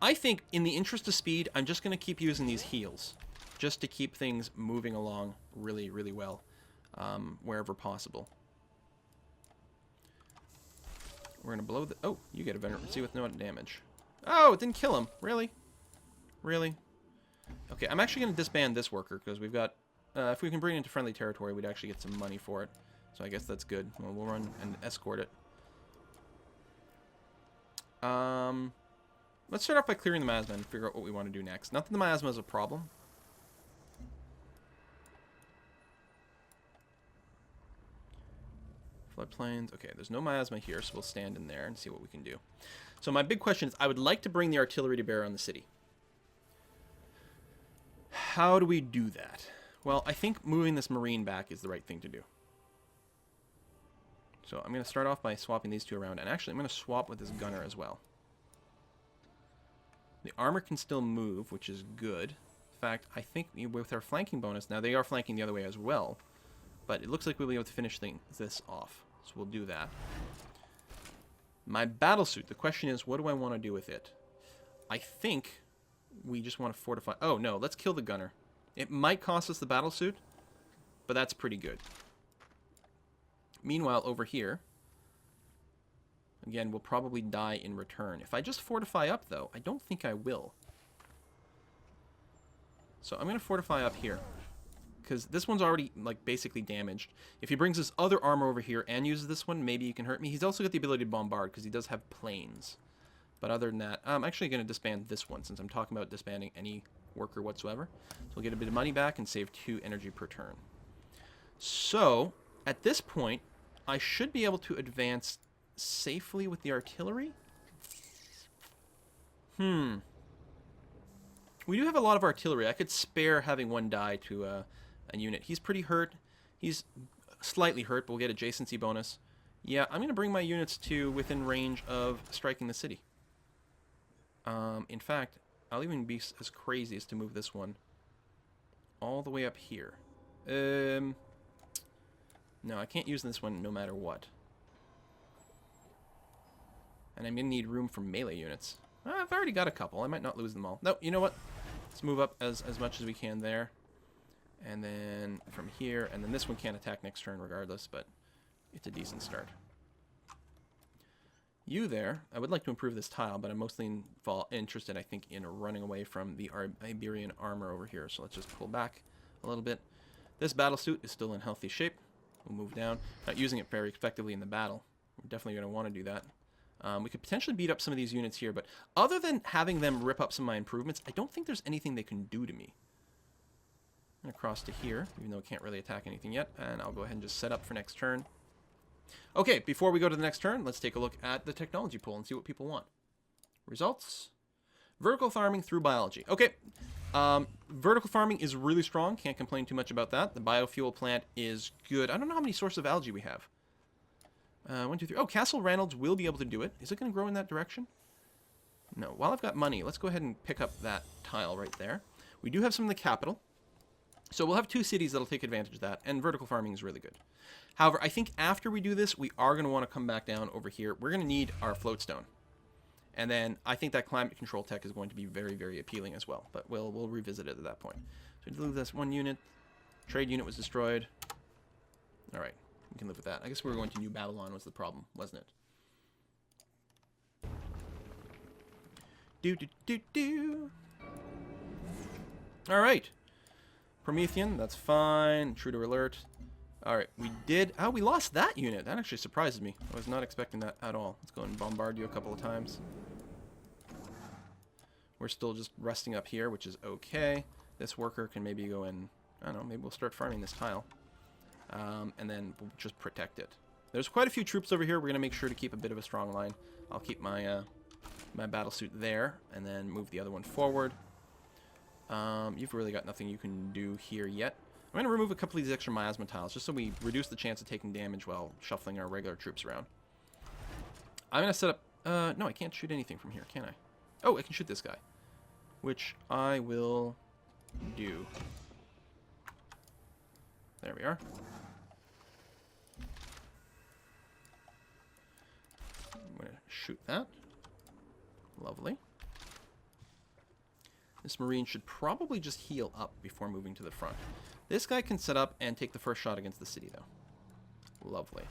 I think, in the interest of speed, I'm just going to keep using these heals, just to keep things moving along really, really well, wherever possible. We're going to blow the... Oh, you get a Venerability with no damage. Oh, it didn't kill him. Really? Really? Okay, I'm actually going to disband this worker, because we've got... if we can bring it into friendly territory, we'd actually get some money for it. So I guess that's good. Well, we'll run and escort it. Let's start off by clearing the miasma and figure out what we want to do next. Not that the miasma is a problem. Floodplains. Okay, there's no miasma here, so we'll stand in there and see what we can do. So my big question is, I would like to bring the artillery to bear on the city. How do we do that? Well, I think moving this marine back is the right thing to do. So I'm going to start off by swapping these 2 around. And actually, I'm going to swap with this gunner as well. The armor can still move, which is good. In fact, I think with our flanking bonus, now they are flanking the other way as well, but it looks like we'll be able to finish this off. So we'll do that. My battlesuit, the question is, what do I want to do with it? I think we just want to fortify... Oh, no, let's kill the gunner. It might cost us the battlesuit, but that's pretty good. Meanwhile, over here... Again, we'll probably die in return. If I just fortify up, though, I don't think I will. So I'm going to fortify up here. Because this one's already, like, basically damaged. If he brings his other armor over here and uses this one, maybe he can hurt me. He's also got the ability to bombard, because he does have planes. But other than that, I'm actually going to disband this one, since I'm talking about disbanding any worker whatsoever. So we'll get a bit of money back and save 2 energy per turn. So, at this point, I should be able to advance safely with the artillery. We do have a lot of artillery. I could spare having one die to a unit. He's pretty hurt. He's slightly hurt, but we'll get adjacency bonus. Yeah, I'm going to bring my units to within range of striking the city. In fact, I'll even be as crazy as to move this one all the way up here. No, I can't use this one no matter what. And I'm going to need room for melee units. I've already got a couple. I might not lose them all. No, you know what? Let's move up as much as we can there. And then from here, and then this one can't attack next turn regardless, but it's a decent start. You there, I would like to improve this tile, but I'm mostly interested, I think, in running away from the Iberian armor over here. So let's just pull back a little bit. This battle suit is still in healthy shape. We'll move down. Not using it very effectively in the battle. We're definitely going to want to do that. We could potentially beat up some of these units here, but other than having them rip up some of my improvements, I don't think there's anything they can do to me. I'm going to cross to here, even though it can't really attack anything yet, and I'll go ahead and just set up for next turn. Okay, before we go to the next turn, let's take a look at the technology pool and see what people want. Results. Vertical farming through biology. Okay, vertical farming is really strong. Can't complain too much about that. The biofuel plant is good. I don't know how many sources of algae we have. 1, 2, 3. Oh, Castle Reynolds will be able to do it. Is it going to grow in that direction? No. While I've got money, let's go ahead and pick up that tile right there. We do have some in the capital. So we'll have 2 cities that'll take advantage of that, and vertical farming is really good. However, I think after we do this, we are going to want to come back down over here. We're going to need our floatstone. And then I think that climate control tech is going to be very, very appealing as well. But we'll revisit it at that point. So we lose this 1 unit. Trade unit was destroyed. All right. We can live with that. I guess we were going to New Babylon was the problem, wasn't it? Do. All right. Promethean, that's fine. Intruder alert. Alright, we did... Oh, we lost that unit. That actually surprises me. I was not expecting that at all. Let's go and bombard you a couple of times. We're still just resting up here, which is okay. This worker can maybe go in... I don't know, maybe we'll start farming this tile. And then we'll just protect it. There's quite a few troops over here. We're going to make sure to keep a bit of a strong line. I'll keep my, my battle suit there, and then move the other one forward. You've really got nothing you can do here yet. I'm going to remove a couple of these extra miasma tiles just so we reduce the chance of taking damage while shuffling our regular troops around. I'm going to set up... no, I can't shoot anything from here, can I? Oh, I can shoot this guy. Which I will do. There we are. I'm going to shoot that. Lovely. This Marine should probably just heal up before moving to the front. This guy can set up and take the first shot against the city, though. Lovely.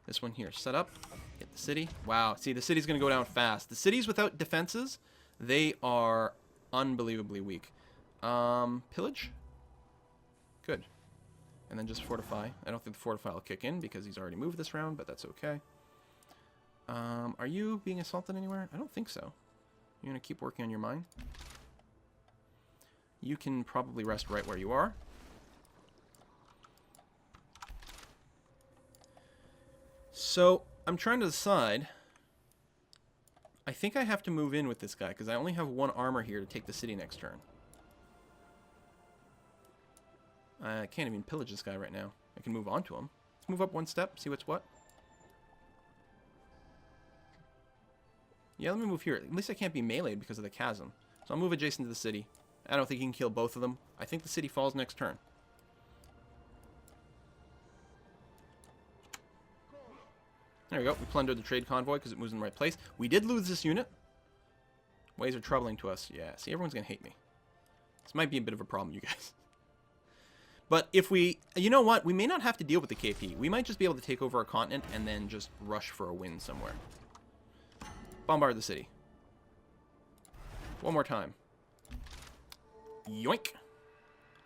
This one here, set up, hit the city. Wow, see, the city's going to go down fast. The cities without defenses, they are unbelievably weak. Pillage? Good. And then just fortify. I don't think the fortify will kick in because he's already moved this round, but that's okay. Are you being assaulted anywhere? I don't think so. You're going to keep working on your mine? You can probably rest right where you are. So, I'm trying to decide. I think I have to move in with this guy, because I only have 1 armor here to take the city next turn. I can't even pillage this guy right now. I can move on to him. Let's move up 1 step, see what's what. Yeah, let me move here. At least I can't be meleeed because of the chasm. So I'll move adjacent to the city. I don't think he can kill both of them. I think the city falls next turn. There we go. We plundered the trade convoy because it moves in the right place. We did lose this unit. Ways are troubling to us. Yeah, see, everyone's going to hate me. This might be a bit of a problem, you guys. But if we... You know what? We may not have to deal with the KP. We might just be able to take over a continent and then just rush for a win somewhere. Bombard the city. 1 more time. Yoink.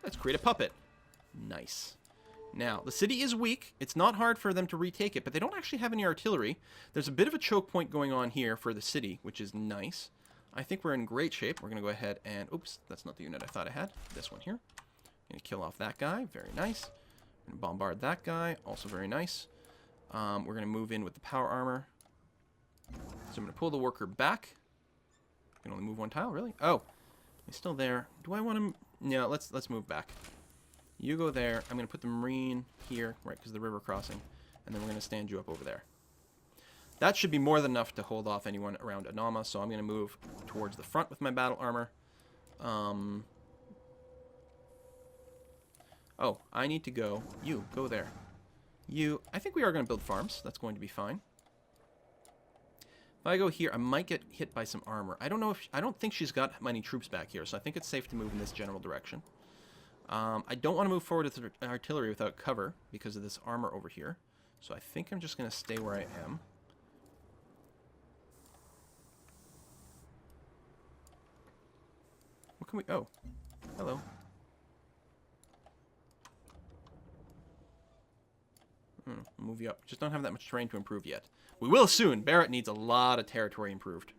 Let's create a puppet. Nice. Now, the city is weak. It's not hard for them to retake it, but they don't actually have any artillery. There's a bit of a choke point going on here for the city, which is nice. I think we're in great shape. We're going to go ahead and... Oops, that's not the unit I thought I had. This one here. Going to kill off that guy. Very nice. Bombard that guy. Also very nice. We're going to move in with the power armor. So I'm going to pull the worker back. I can only move one tile, really? Oh, he's still there. Do I want him? No, let's move back. You go there. I'm going to put the marine here, right, because of the river crossing. And then we're going to stand you up over there. That should be more than enough to hold off anyone around Anama, so I'm going to move towards the front with my battle armor. Oh, I need to go. You, go there. You, I think we are going to build farms. That's going to be fine. If I go here, I might get hit by some armor. I don't know if... I don't think she's got many troops back here, so I think it's safe to move in this general direction. I don't want to move forward with the artillery without cover because of this armor over here. So I think I'm just going to stay where I am. What can we... Oh. Hello. Move you up. Just don't have that much terrain to improve yet. We will soon. Barrett needs a lot of territory improved.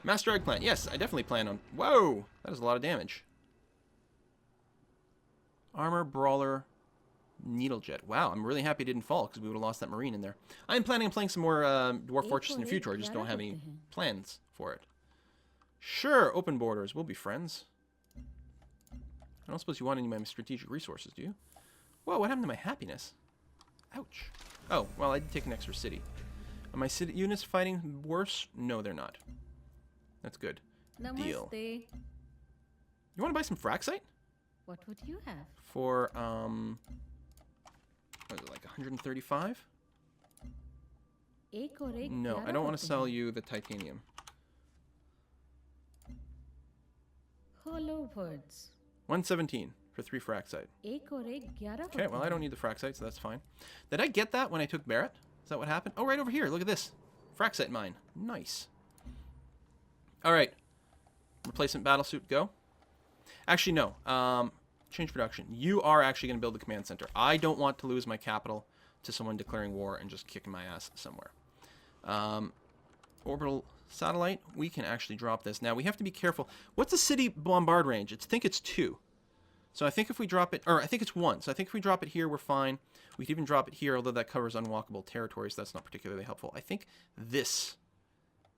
Master Eggplant. Yes, I definitely plan on... Whoa! That is a lot of damage. Armor, Brawler, Needlejet. Wow, I'm really happy it didn't fall because we would have lost that Marine in there. I'm planning on playing some more Dwarf Fortress in the future. I just don't have any plans for it. Sure, open borders. We'll be friends. I don't suppose you want any of my strategic resources, do you? Whoa, what happened to my happiness? Ouch. Oh, well, I did take an extra city. Are my city units fighting worse? No, they're not. That's good. Deal. Namaste. You want to buy some Fraxite? What would you have? For, what is it, like 135? No, I don't want to sell you the titanium. Hollow words. 117 for 3 Fraxite. Okay, well, I don't need the Fraxite, so that's fine. Did I get that when I took Barrett? Is that what happened? Oh, right over here. Look at this. Fraxite mine. Nice. All right. Replacement battlesuit, go. Actually, no. Change production. You are actually going to build the command center. I don't want to lose my capital to someone declaring war and just kicking my ass somewhere. Orbital satellite. We can actually drop this. Now, we have to be careful. What's the city bombard range? I think it's 2. So I think if we drop it... Or I think it's 1. So I think if we drop it here, we're fine. We could even drop it here, although that covers unwalkable territory, so that's not particularly helpful. I think this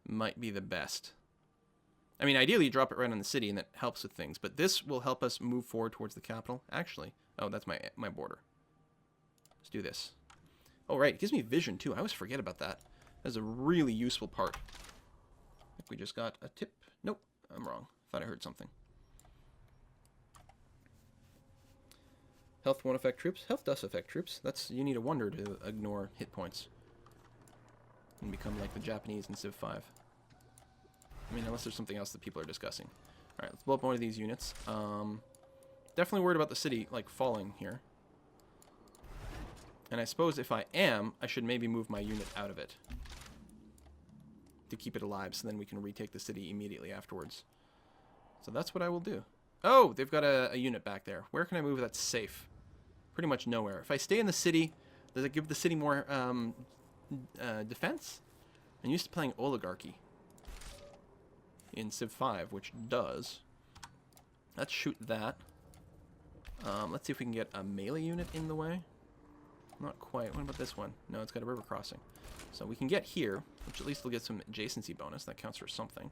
might be the best. I mean, ideally, you drop it right on the city, and that helps with things. But this will help us move forward towards the capital. Actually, oh, that's my border. Let's do this. Oh, right. It gives me vision, too. I always forget about that. That's a really useful part. I think we just got a tip. Nope, I'm wrong. Thought I heard something. Health won't affect troops. Health does affect troops. That's... You need a wonder to ignore hit points. And become like the Japanese in Civ 5. I mean, unless there's something else that people are discussing. Alright, let's blow up one of these units. Definitely worried about the city, like, falling here. And I suppose if I am, I should maybe move my unit out of it. To keep it alive, so then we can retake the city immediately afterwards. So that's what I will do. Oh, they've got a unit back there. Where can I move that's safe? Pretty much nowhere. If I stay in the city, does it give the city more defense? I'm used to playing Oligarchy in Civ 5, which does. Let's shoot that. Let's see if we can get a melee unit in the way. Not quite. What about this one? No, it's got a river crossing. So we can get here, which at least will get some adjacency bonus. That counts for something.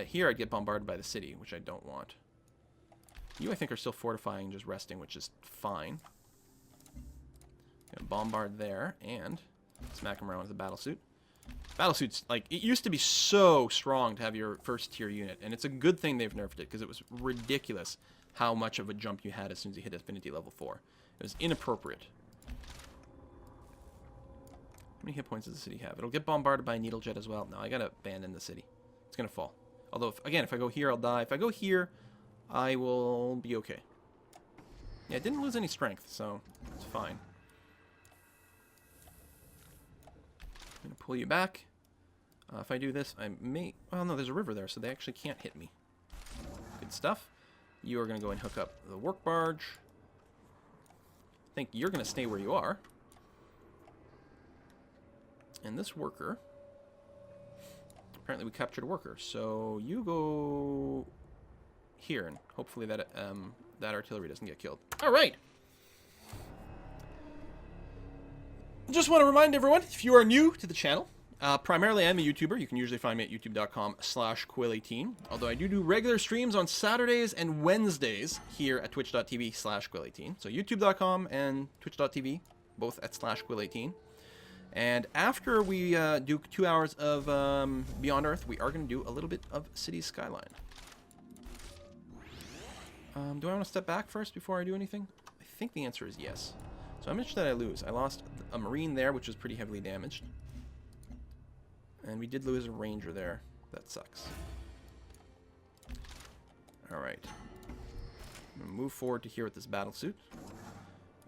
Here I'd get bombarded by the city, which I don't want. You, I think, are still fortifying and just resting, which is fine. Gonna bombard there, and smack them around with a battlesuit. Battlesuits, like, it used to be so strong to have your first tier unit, and it's a good thing they've nerfed it, because it was ridiculous how much of a jump you had as soon as you hit Affinity level 4. It was inappropriate. How many hit points does the city have? It'll get bombarded by a Needlejet as well. No, I gotta abandon the city. It's gonna fall. Although, again, if I go here, I'll die. If I go here, I will be okay. Yeah, I didn't lose any strength, so it's fine. I'm going to pull you back. If I do this, I may... Well, no, there's a river there, so they actually can't hit me. Good stuff. You are going to go and hook up the work barge. I think you're going to stay where you are. And this worker... Apparently we captured a worker, so you go here, and hopefully that that artillery doesn't get killed. All right. Just want to remind everyone, if you are new to the channel, primarily I'm a YouTuber. You can usually find me at youtube.com/Quill18. Although I do regular streams on Saturdays and Wednesdays here at twitch.tv/Quill18. So youtube.com and twitch.tv, both at /Quill18. And after we do 2 hours of Beyond Earth, we are going to do a little bit of Cities Skyline. Do I want to step back first before I do anything? I think the answer is yes. So how much did I lose? I lost a Marine there, which was pretty heavily damaged. And we did lose a Ranger there. That sucks. Alright. I'm going to move forward to here with this battle suit.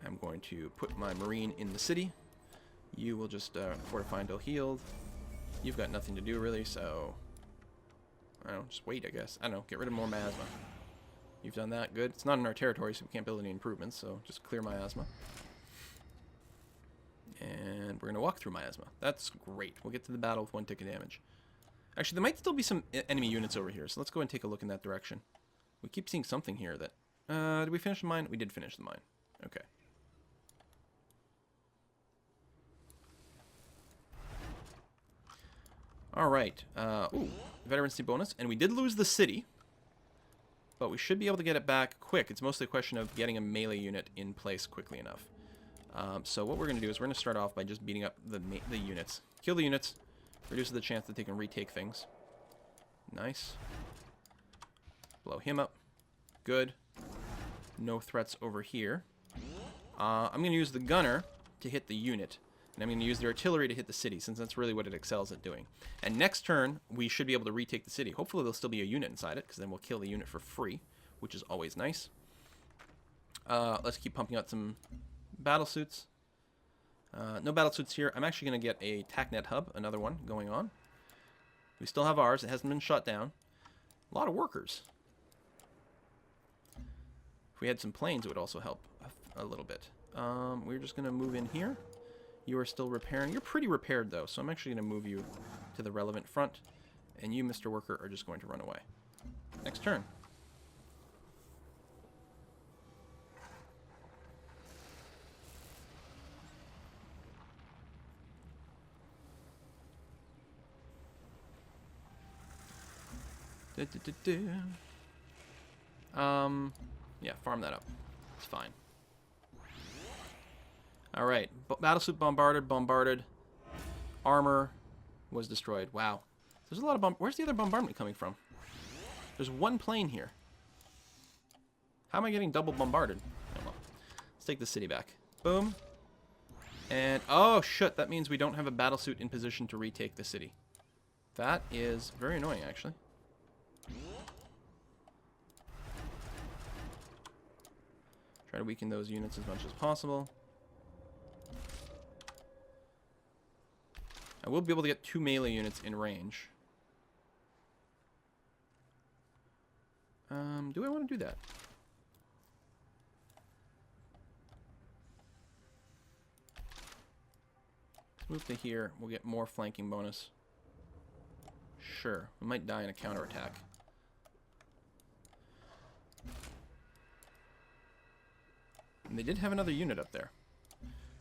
I'm going to put my Marine in the city. You will just fortify until healed. You've got nothing to do really, so... I don't know, just wait, I guess. I don't know, get rid of more miasma. You've done that, good. It's not in our territory, so we can't build any improvements, so just clear miasma. And we're going to walk through miasma. That's great. We'll get to the battle with 1 tick of damage. Actually, there might still be some enemy units over here, so let's go and take a look in that direction. We keep seeing something here that... did we finish the mine? We did finish the mine. Okay. Alright. Ooh, veterancy bonus. And we did lose the city. But we should be able to get it back quick. It's mostly a question of getting a melee unit in place quickly enough. So what we're going to do is we're going to start off by just beating up the units. Kill the units. Reduces the chance that they can retake things. Nice. Blow him up. Good. No threats over here. I'm going to use the gunner to hit the unit. And I'm going to use the artillery to hit the city, since that's really what it excels at doing. And next turn, we should be able to retake the city. Hopefully there'll still be a unit inside it, because then we'll kill the unit for free, which is always nice. Let's keep pumping out some battle suits. No battle suits here. I'm actually going to get a TACnet hub, another one, going on. We still have ours. It hasn't been shut down. A lot of workers. If we had some planes, it would also help a little bit. We're just going to move in here. You are still repairing. You're pretty repaired, though, so I'm actually going to move you to the relevant front. And you, Mr. Worker, are just going to run away. Next turn. Yeah, farm that up. It's fine. Alright, battlesuit bombarded. Armor was destroyed. Wow. There's a lot of where's the other bombardment coming from? There's one plane here. How am I getting double bombarded? Oh, well. Let's take the city back. Boom. And, oh shit, that means we don't have a battlesuit in position to retake the city. That is very annoying, actually. Try to weaken those units as much as possible. I will be able to get 2 melee units in range. Do I want to do that? Let's move to here. We'll get more flanking bonus. Sure. We might die in a counterattack. And they did have another unit up there.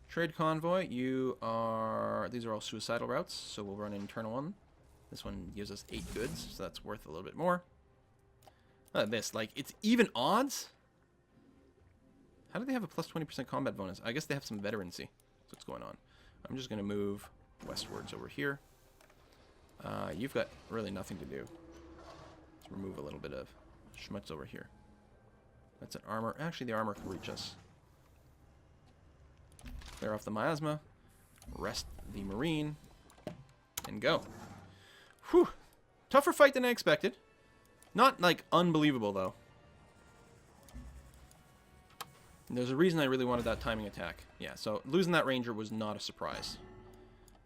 Trade convoy, you are... These are all suicidal routes, so we'll run an internal one. This one gives us 8 goods, so that's worth a little bit more. Look at this, like, it's even odds? How do they have a plus 20% combat bonus? I guess they have some veterancy. That's what's going on. I'm just going to move westwards over here. You've got really nothing to do. Let's remove a little bit of schmutz over here. That's an armor. Actually, the armor can reach us. Clear off the miasma. Rest the marine. And go. Whew. Tougher fight than I expected. Not, like, unbelievable, though. And there's a reason I really wanted that timing attack. Yeah, so losing that ranger was not a surprise.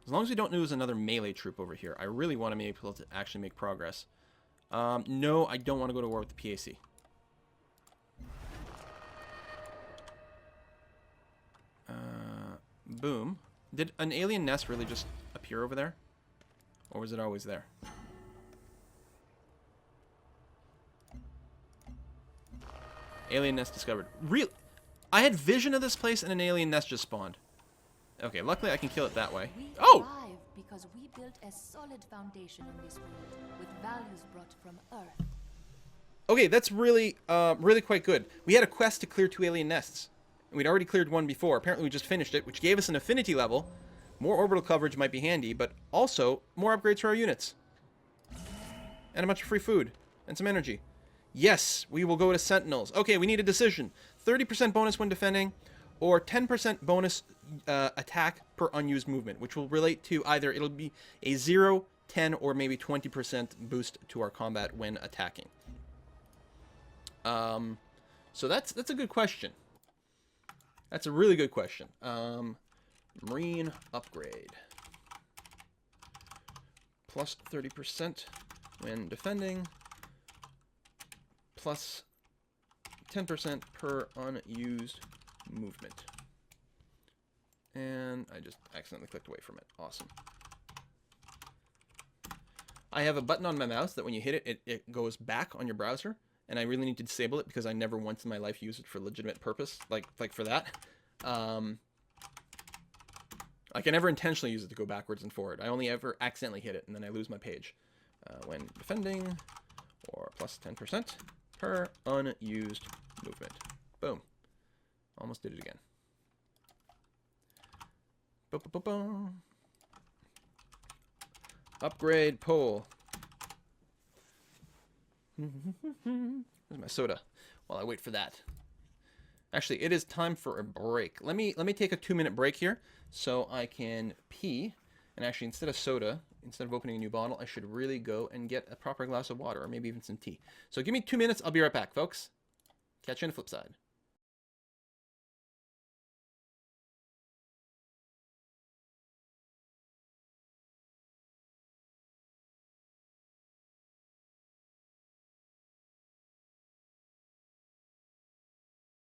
As long as we don't lose another melee troop over here, I really want to be able to actually make progress. No, I don't want to go to war with the PAC. Boom. Did an alien nest really just appear over there? Or was it always there? Alien nest discovered. Real. I had vision of this place and an alien nest just spawned. Okay, luckily I can kill it that way. We Oh! thrive because we built a solid foundation in this world with values brought from Earth. Okay, that's really, really quite good. We had a quest to clear 2 alien nests. And we'd already cleared one before. Apparently we just finished it, which gave us an affinity level. More orbital coverage might be handy, but also more upgrades for our units. And a bunch of free food. And some energy. Yes, we will go to Sentinels. Okay, we need a decision. 30% bonus when defending, or 10% bonus attack per unused movement, which will relate to either it'll be a 0, 10, or maybe 20% boost to our combat when attacking. So that's a good question. That's a really good question. Marine upgrade. Plus 30% when defending. Plus 10% per unused movement. And I just accidentally clicked away from it. Awesome. I have a button on my mouse that when you hit it, it goes back on your browser. And I really need to disable it because I never once in my life used it for a legitimate purpose, like for that. I can never intentionally use it to go backwards and forward. I only ever accidentally hit it, and then I lose my page. When defending, or plus 10% per unused movement. Boom. Almost did it again. Boom, boom, boom, boom. Upgrade pole. Where's my soda? While I wait for that. Actually, it is time for a break. Let me take a 2-minute break here so I can pee. And actually, instead of soda, instead of opening a new bottle, I should really go and get a proper glass of water or maybe even some tea. So give me 2 minutes. I'll be right back, folks. Catch you on the flip side.